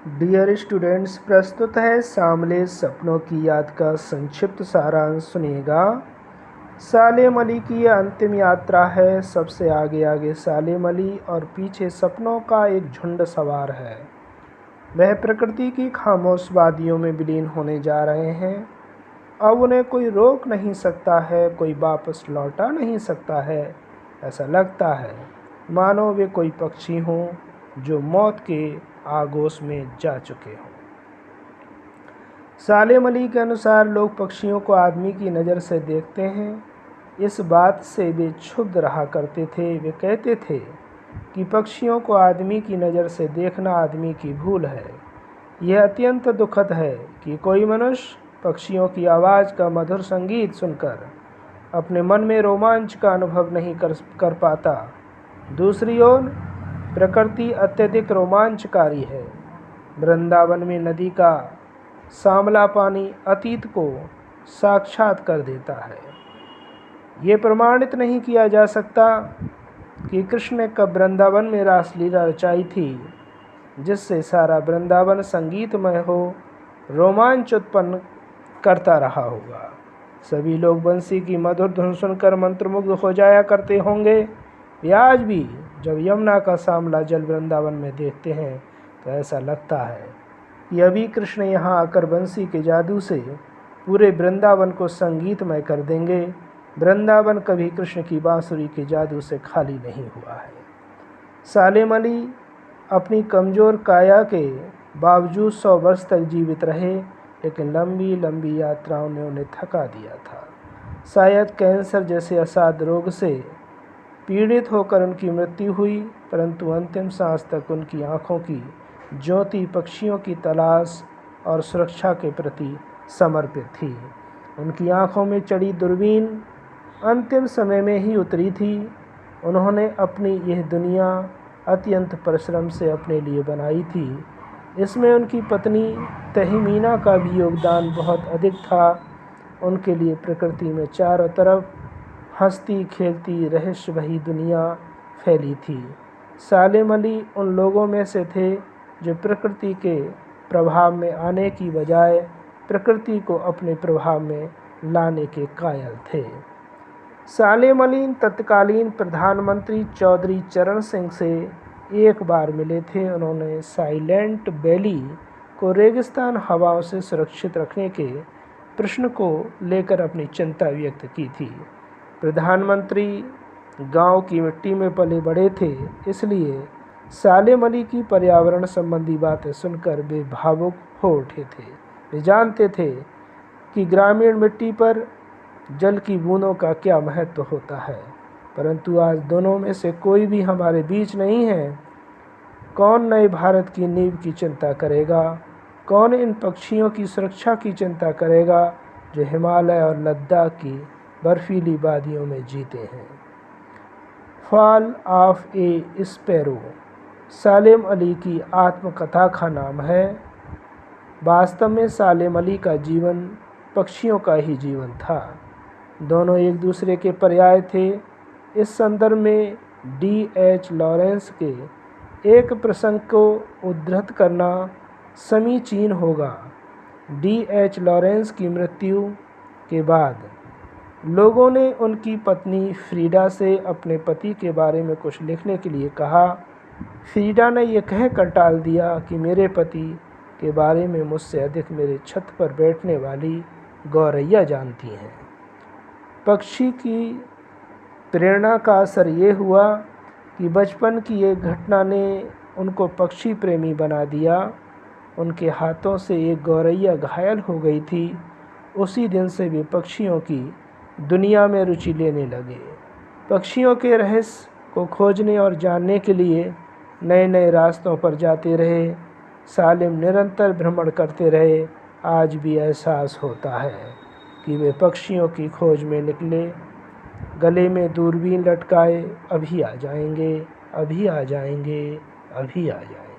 Dear students, प्रस्तुत है सामले सपनों की याद का संक्षिप्त सारांश सुनिएगा। सालेम अली की यह अंतिम यात्रा है। सबसे आगे आगे सालेम अली और पीछे सपनों का एक झुंड सवार है। वह प्रकृति की खामोश वादियों में विलीन होने जा रहे हैं। अब उन्हें कोई रोक नहीं सकता है, कोई वापस लौटा नहीं सकता है। ऐसा लगता है मानो वे कोई पक्षी हों जो मौत के आगोश में जा चुके हों। सालेम अली के अनुसार लोग पक्षियों को आदमी की नज़र से देखते हैं। इस बात से वे क्षुब्ध रहा करते थे। वे कहते थे कि पक्षियों को आदमी की नज़र से देखना आदमी की भूल है। यह अत्यंत दुखद है कि कोई मनुष्य पक्षियों की आवाज़ का मधुर संगीत सुनकर अपने मन में रोमांच का अनुभव नहीं कर पाता। दूसरी ओर प्रकृति अत्यधिक रोमांचकारी है। वृंदावन में नदी का सांवला पानी अतीत को साक्षात कर देता है। ये प्रमाणित नहीं किया जा सकता कि कृष्ण ने कब वृंदावन में रासलीला रचाई थी जिससे सारा वृंदावन संगीतमय हो, रोमांच उत्पन्न करता रहा होगा। सभी लोग बंसी की मधुर धुन सुनकर मंत्रमुग्ध हो जाया करते होंगे। वे आज भी जब यमुना का सांवला जल वृंदावन में देखते हैं तो ऐसा लगता है कि अभी कृष्ण यहाँ आकर बंसी के जादू से पूरे वृंदावन को संगीतमय कर देंगे। वृंदावन कभी कृष्ण की बांसुरी के जादू से खाली नहीं हुआ है। सालेम अली अपनी कमज़ोर काया के बावजूद 100 वर्ष तक जीवित रहे, लेकिन लंबी लंबी यात्राओं ने उन्हें थका दिया था। शायद कैंसर जैसे असाध्य रोग से पीड़ित होकर उनकी मृत्यु हुई, परंतु अंतिम सांस तक उनकी आँखों की ज्योति पक्षियों की तलाश और सुरक्षा के प्रति समर्पित थी। उनकी आँखों में चढ़ी दूरबीन अंतिम समय में ही उतरी थी। उन्होंने अपनी यह दुनिया अत्यंत परिश्रम से अपने लिए बनाई थी। इसमें उनकी पत्नी तहमीना का भी योगदान बहुत अधिक था। उनके लिए प्रकृति में चारों तरफ हंसती खेलती रहस्य भरी दुनिया फैली थी। सालेम अली उन लोगों में से थे जो प्रकृति के प्रभाव में आने की बजाय प्रकृति को अपने प्रभाव में लाने के कायल थे। सालेम अली तत्कालीन प्रधानमंत्री चौधरी चरण सिंह से एक बार मिले थे। उन्होंने साइलेंट वैली को रेगिस्तान हवाओं से सुरक्षित रखने के प्रश्न को लेकर अपनी चिंता व्यक्त की थी। प्रधानमंत्री गांव की मिट्टी में पले बड़े थे, इसलिए सालेम अली की पर्यावरण संबंधी बातें सुनकर वे भावुक हो उठे थे। वे जानते थे कि ग्रामीण मिट्टी पर जल की बूंदों का क्या महत्व होता है, परंतु आज दोनों में से कोई भी हमारे बीच नहीं है। कौन नए भारत की नींव की चिंता करेगा? कौन इन पक्षियों की सुरक्षा की चिंता करेगा जो हिमालय और लद्दाख की बर्फीली वादियों में जीते हैं? Fall of A sparrow Salem Ali की आत्मकथा का नाम है। वास्तव में सालेम अली का जीवन पक्षियों का ही जीवन था। दोनों एक दूसरे के पर्याय थे। इस संदर्भ में D.H. लॉरेंस के एक प्रसंग को उद्धृत करना समीचीन होगा। D.H. लॉरेंस की मृत्यु के बाद लोगों ने उनकी पत्नी फ्रीडा से अपने पति के बारे में कुछ लिखने के लिए कहा। फ्रीडा ने यह कहकर टाल दिया कि मेरे पति के बारे में मुझसे अधिक मेरे छत पर बैठने वाली गौरैया जानती हैं। पक्षी की प्रेरणा का असर ये हुआ कि बचपन की एक घटना ने उनको पक्षी प्रेमी बना दिया। उनके हाथों से एक गौरैया घायल हो गई थी। उसी दिन से वे पक्षियों की दुनिया में रुचि लेने लगे। पक्षियों के रहस्य को खोजने और जानने के लिए नए नए रास्तों पर जाते रहे। सालेम निरंतर भ्रमण करते रहे। आज भी एहसास होता है कि वे पक्षियों की खोज में निकले, गले में दूरबीन लटकाए, अभी आ जाएंगे, अभी आ जाएंगे, अभी आ जाएंगे।